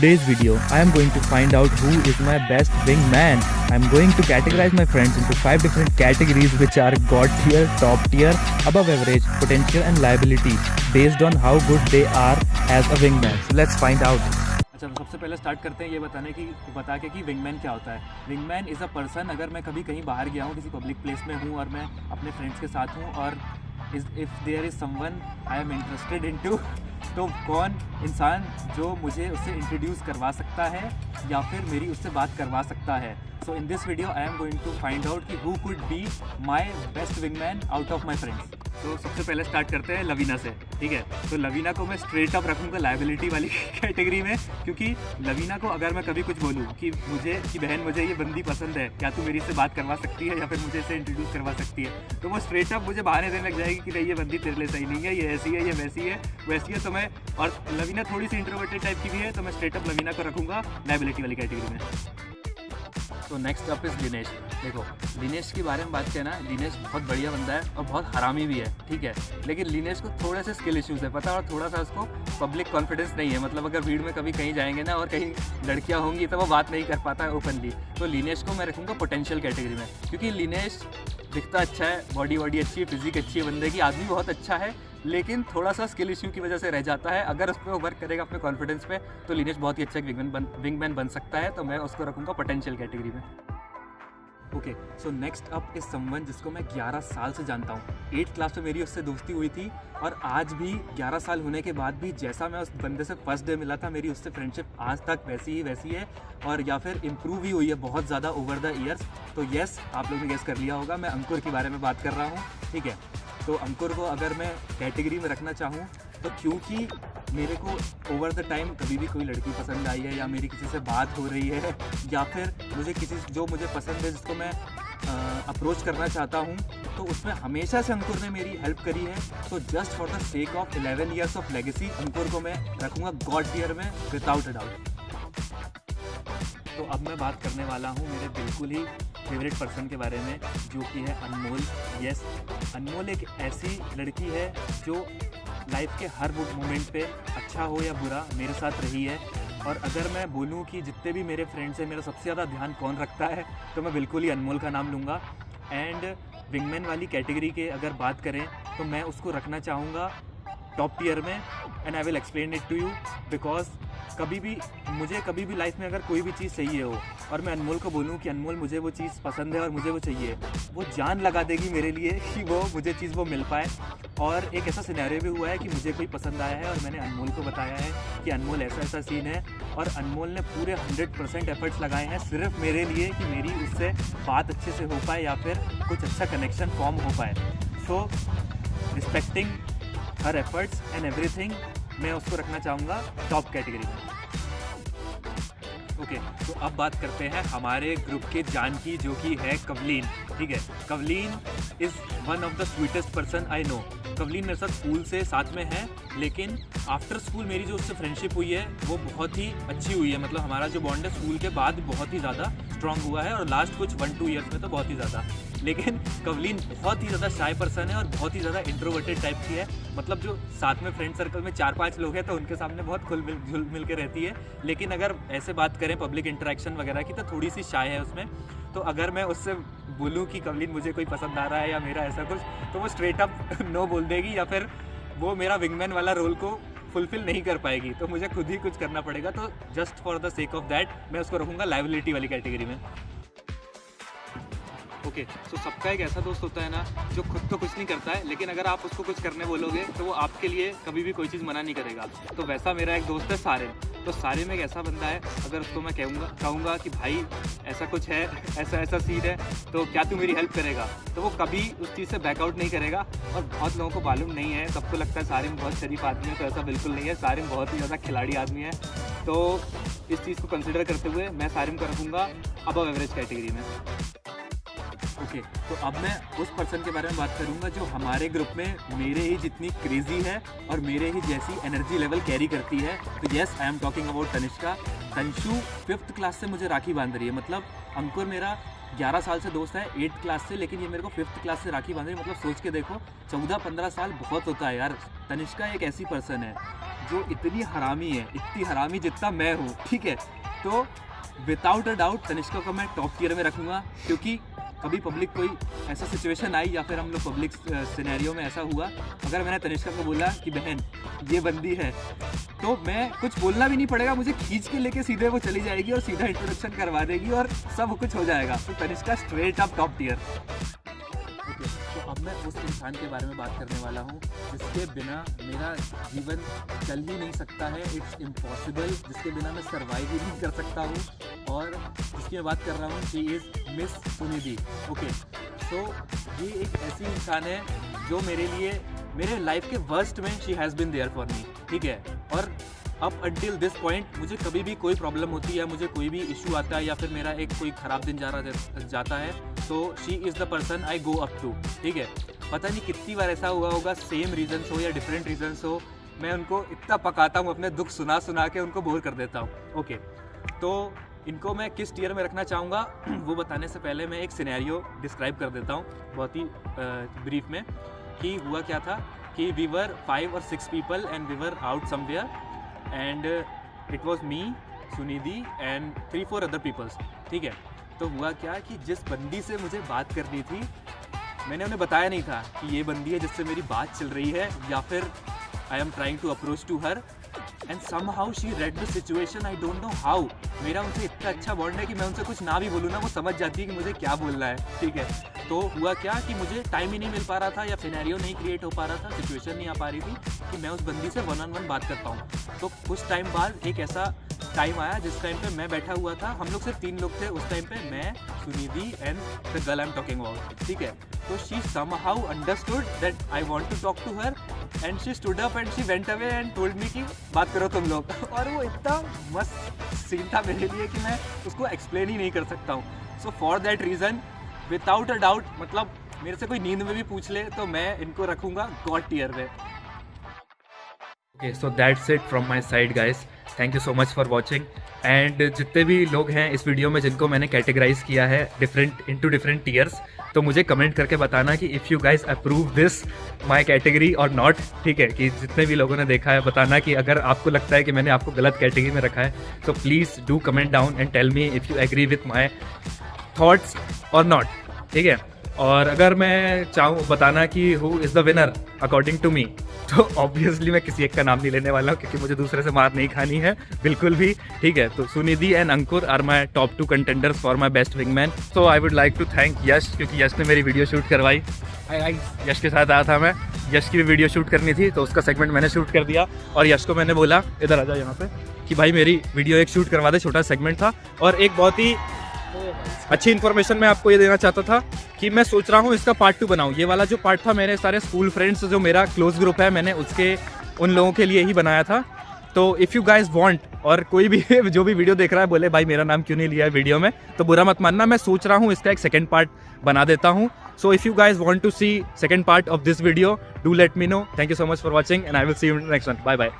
Today's video, I am going to find out who is my best wingman. I am going to categorize my friends into 5 different categories which are God tier, top tier, above average, potential and liability based on how good they are as a wingman. So let's find out. अच्छा, तो सबसे पहले start करते हैं ये बता के कि विंगमैन क्या होता है। विंगमैन इज़ अ पर्सन, अगर मैं कभी कहीं बाहर गया हूँ, किसी पब्लिक प्लेस में हूँ और मैं अपने फ्रेंड्स के साथ हूँ और if there is someone I am interested into, तो कौन इंसान जो मुझे उससे इंट्रोड्यूस करवा सकता है या फिर मेरी उससे बात करवा सकता है। So in this video I am going to find out कि who could be my best wingman out of my friends. तो सबसे पहले स्टार्ट करते हैं लवीना से, ठीक है। तो लवीना को मैं स्ट्रेट अप रखूँगा लायबिलिटी वाली कैटेगरी में, क्योंकि लवीना को अगर मैं कभी कुछ बोलूँ कि बहन मुझे ये बंदी पसंद है, क्या तू मेरी इससे बात करवा सकती है या फिर मुझे इसे इंट्रोड्यूस करवा सकती है, तो वो स्ट्रेट अप मुझे बहाने देने लग जाएगी कि नहीं ये बंदी तेरे लिए सही नहीं है, ये ऐसी है, ये वैसी है, वैसी है। तो मैं, और लवीना थोड़ी सी इंट्रोवर्टेड टाइप की भी है, तो मैं स्ट्रेट अप लवीना को रखूँगा लायबिलिटी वाली कैटेगरी में। तो नेक्स्ट अप इज़ दिनेश। देखो, दिनेश के बारे में बात करें ना, दिनेश बहुत बढ़िया बंदा है और बहुत हरामी भी है, ठीक है। लेकिन दिनेश को थोड़े से स्किल इश्यूज़ है पता, और थोड़ा सा उसको पब्लिक कॉन्फिडेंस नहीं है। मतलब अगर भीड़ में कभी कहीं जाएंगे ना और कहीं लड़कियां होंगी तो वो बात नहीं कर पाता है ओपनली। तो दिनेश को मैं रखूँगा पोटेंशियल कैटेगरी में, क्योंकि दिनेश दिखता अच्छा है, बॉडी अच्छी है, फिजिक अच्छी है बंदे की, आदमी बहुत अच्छा है, लेकिन थोड़ा सा स्किल इश्यू की वजह से रह जाता है। अगर उस पर वो वर्क करेगा अपने कॉन्फिडेंस पे, तो दिनेश बहुत ही अच्छा एक विंगमैन बन सकता है। तो मैं उसको रखूँगा पोटेंशियल कैटेगरी में। Okay, so next up is someone जिसको मैं 11 साल से जानता हूँ। 8th क्लास में मेरी उससे दोस्ती हुई थी और आज भी 11 साल होने के बाद भी जैसा मैं उस बंदे से फर्स्ट डे मिला था, मेरी उससे फ्रेंडशिप आज तक वैसी है और या फिर इम्प्रूव ही हुई है बहुत ज़्यादा ओवर द ईयर्स। तो येस, आप लोगों ने गेस कर लिया होगा, मैं अंकुर के बारे में बात कर रहा हूँ, ठीक है। तो अंकुर को अगर मैं कैटेगरी में रखना चाहूँ तो क्योंकि मेरे को ओवर द टाइम कभी भी कोई लड़की पसंद आई है या मेरी किसी से बात हो रही है या फिर मुझे किसी जो मुझे पसंद है जिसको मैं अप्रोच करना चाहता हूँ, तो उसमें हमेशा से अंकुर ने मेरी हेल्प करी है। तो just for the sake of 11 years of legacy, Ankur को मैं रखूँगा गॉड टियर में विदाउट अ डाउट। तो अब मैं बात करने वाला हूँ मेरे बिल्कुल ही फेवरेट पर्सन के बारे में, जो कि है अनमोल। यस, अनमोल एक ऐसी लड़की है जो लाइफ के हर मोमेंट पे, अच्छा हो या बुरा, मेरे साथ रही है। और अगर मैं बोलूँ कि जितने भी मेरे फ्रेंड्स हैं, मेरा सबसे ज़्यादा ध्यान कौन रखता है, तो मैं बिल्कुल ही अनमोल का नाम लूँगा। एंड विंगमैन वाली कैटेगरी के अगर बात करें तो मैं उसको रखना चाहूँगा टॉप टियर में। And I will explain it to you, because मुझे कभी भी लाइफ में अगर कोई भी चीज़ चाहिए हो और मैं अनमोल को बोलूँ कि अनमोल मुझे वो चीज़ पसंद है और मुझे वो चाहिए, वो जान लगा देगी मेरे लिए कि वो मुझे चीज़ वो मिल पाए। और एक ऐसा सिनेरियो भी हुआ है कि मुझे कोई पसंद आया है और मैंने अनमोल को बताया है कि अनमोल ऐसा सीन है, और अनमोल ने पूरे 100% एफर्ट्स लगाए हैं सिर्फ मेरे लिए कि मेरी उससे बात अच्छे से हो पाए या फिर कुछ अच्छा कनेक्शन फॉर्म हो पाए। So respecting her efforts and everything, मैं उसको रखना चाहूँगा टॉप कैटेगरी में। ओके, तो अब बात करते हैं हमारे ग्रुप के जान की, जो कि है कवलीन, ठीक है। Kavleen is one of the sweetest person I know. Kavleen मेरे साथ स्कूल से साथ में है, लेकिन आफ्टर स्कूल मेरी जो उससे फ्रेंडशिप हुई है वो बहुत ही अच्छी हुई है। मतलब हमारा जो बॉन्ड है स्कूल के बाद बहुत ही ज़्यादा स्ट्रॉन्ग हुआ है और लास्ट कुछ 1-2 ईयर्स में तो बहुत ही ज़्यादा। लेकिन कवलीन बहुत ही ज़्यादा शाय पर्सन है और बहुत ही ज़्यादा इंट्रोवर्टेड टाइप की है। मतलब जो साथ में फ्रेंड सर्कल में 4-5 लोग हैं तो उनके सामने बहुत घुल मिल के रहती है, लेकिन अगर ऐसे बात करें पब्लिक इंटरेक्शन वगैरह की तो थोड़ी सी शाय है उसमें। तो अगर मैं उससे बोलूँ कि कवलीन मुझे कोई पसंद आ रहा है या मेरा ऐसा कुछ, तो वो स्ट्रेट अप नो बोल देगी या फिर वो मेरा विंगमैन वाला रोल को फुलफिल नहीं कर पाएगी, तो मुझे खुद ही कुछ करना पड़ेगा। तो just for the sake of that मैं उसको रखूँगा लायबिलिटी वाली कैटेगरी में। ओके, तो सबका एक ऐसा दोस्त होता है ना जो खुद तो कुछ नहीं करता है, लेकिन अगर आप उसको कुछ करने बोलोगे तो वो आपके लिए कभी भी कोई चीज़ मना नहीं करेगा। तो वैसा मेरा एक दोस्त है सारिम। तो सारिम एक ऐसा बंदा है, अगर उसको मैं कहूँगा कि भाई ऐसा कुछ है, ऐसा सीन है, तो क्या तू मेरी हेल्प करेगा, तो वो कभी उस चीज़ से बैकआउट नहीं करेगा। और बहुत लोगों को मालूम नहीं है, सबको लगता है सारिम बहुत शरीफ आदमी है, तो ऐसा बिल्कुल नहीं है। सारिम बहुत ही ज़्यादा खिलाड़ी आदमी है। तो इस चीज़ को कंसिडर करते हुए मैं सारिम को रखूँगा अबव एवरेज कैटेगरी में। ओके, तो अब मैं उस पर्सन के बारे में बात करूंगा जो हमारे ग्रुप में मेरे ही जितनी क्रेजी है और मेरे ही जैसी एनर्जी लेवल कैरी करती है। तो yes, I am talking about Tanishka. Tanshu 5th class से मुझे राखी बांध रही है। मतलब अंकुर मेरा 11 साल से दोस्त है 8th क्लास से, लेकिन ये मेरे को 5th क्लास से राखी बांध रही है। मतलब सोच के देखो, 14-15 साल बहुत होता है यार। तनिष्का एक ऐसी पर्सन है जो इतनी हरामी जितना मैं हूँ, ठीक है। तो विदाउट अ डाउट तनिष्का को मैं टॉप टियर में रखूँगा, क्योंकि कभी पब्लिक कोई ऐसा सिचुएशन आई या फिर हम लोग पब्लिक सिनेरियो में ऐसा हुआ, अगर मैंने तनिष्का को बोला कि बहन ये बंदी है, तो मैं कुछ बोलना भी नहीं पड़ेगा, मुझे खींच के लेके सीधे वो चली जाएगी और सीधा इंट्रोडक्शन करवा देगी और सब कुछ हो जाएगा। तो Tanishka straight up top tier. Okay, तो अब मैं उस इंसान के बारे में बात करने वाला हूँ जिसके बिना मेरा जीवन चल ही नहीं सकता है, इट्स इम्पॉसिबल, जिसके बिना मैं सर्वाइव ही नहीं कर सकता हूँ, और जिसकी मैं बात कर रहा हूँ, she is miss Sunidhi. Okay, तो ये एक ऐसी इंसान है जो मेरे लिए मेरे लाइफ के वर्स्ट में she has been there for me, ठीक है। और अप अंटिल दिस पॉइंट मुझे कभी भी कोई प्रॉब्लम होती है, मुझे कोई भी इशू आता है या फिर मेरा एक कोई ख़राब दिन जाता है, तो she is the person I go up to, ठीक है। पता नहीं कितनी बार ऐसा हुआ होगा, सेम रीजन्स हो या डिफरेंट रीजन्स हो, मैं उनको इतना पकाता हूँ, अपने दुख सुना के उनको बोर कर देता हूँ। ओके, तो इनको मैं किस टियर में रखना चाहूँगा वो बताने से पहले मैं एक सिनेरियो डिस्क्राइब कर देता हूँ बहुत ही ब्रीफ में, कि हुआ क्या था कि we were 5 or 6 people and we were out somewhere and it was me, Sunidhi and 3-4 other peoples, ठीक है। तो हुआ क्या कि जिस बंदी से मुझे बात करनी थी, मैंने उन्हें बताया नहीं था कि ये बंदी है जिससे मेरी बात चल रही है, या फिर I am trying to approach to her, and somehow she read the situation, I don't know how. मेरा उनसे इतना अच्छा बॉन्ड है कि मैं उनसे कुछ ना भी बोलूँ ना, वो समझ जाती है कि मुझे क्या बोलना है, ठीक है। तो हुआ क्या कि मुझे टाइम ही नहीं मिल पा रहा था, या सिनेरियो नहीं क्रिएट हो पा रहा था, सिचुएशन नहीं आ पा रही थी कि मैं उस बंदी से 1-on-1 बात कर पाऊँ। तो कुछ टाइम बाद एक ऐसा टाइम आया जिस टाइम पे मैं बैठा हुआ था, हम लोग सिर्फ 3 लोग थे उस टाइम पे, मैं, Sunidhi and the girl I am talking about, ठीक है। तो she somehow understood that I want to talk to her and she stood up and she went away and told me कि बात करो तुम लोग। और वो इतना मस्त सीन था मेरे लिए कि मैं उसको एक्सप्लेन ही नहीं कर सकता हूँ। So for that reason without a doubt, मतलब मेरे से कोई नींद में भी पूछ ले तो मैं इनको रखूँगा गॉड टियर में। Okay, so that's it from my side guys. Thank you so much for watching. And जितने भी लोग हैं इस वीडियो में जिनको मैंने कैटेगराइज किया है डिफरेंट टीयर्स, तो मुझे कमेंट करके बताना कि if you guys approve this my category और नॉट, ठीक है। कि जितने भी लोगों ने देखा है बताना कि अगर आपको लगता है कि मैंने आपको गलत कैटेगरी में रखा है, तो please do comment down and tell me if you agree with my thoughts और नॉट, ठीक है। और अगर मैं चाहूँ बताना कि who is the winner according to me, तो ऑब्वियसली मैं किसी एक का नाम नहीं लेने वाला हूँ, क्योंकि मुझे दूसरे से मार नहीं खानी है बिल्कुल भी, ठीक है। तो Sunidhi and Ankur are my top 2 contenders for my best wingman. So I would like to thank Yash, क्योंकि यश ने मेरी वीडियो शूट करवाई। यश के साथ आया था मैं, यश की भी वीडियो शूट करनी थी, तो उसका सेगमेंट मैंने शूट कर दिया। और यश को मैंने बोला इधर आ जाओ यहाँ पे, कि भाई मेरी वीडियो एक शूट करवा दे, छोटा सेगमेंट था। और एक बहुत ही अच्छी इन्फॉर्मेशन मैं आपको ये देना चाहता था कि मैं सोच रहा हूँ इसका पार्ट 2 बनाऊँ। ये वाला जो पार्ट था, मेरे सारे स्कूल फ्रेंड्स, जो मेरा क्लोज ग्रुप है, मैंने उसके उन लोगों के लिए ही बनाया था। तो इफ़ यू गाइज वांट, और कोई भी जो भी वीडियो देख रहा है बोले भाई मेरा नाम क्यों नहीं लिया है वीडियो में, तो बुरा मत मानना, मैं सोच रहा हूँ इसका एक सेकंड पार्ट बना देता हूँ। So if you guys want to see second part of this video, do let me know. Thank you so much for watching and I will see you next one. Bye bye.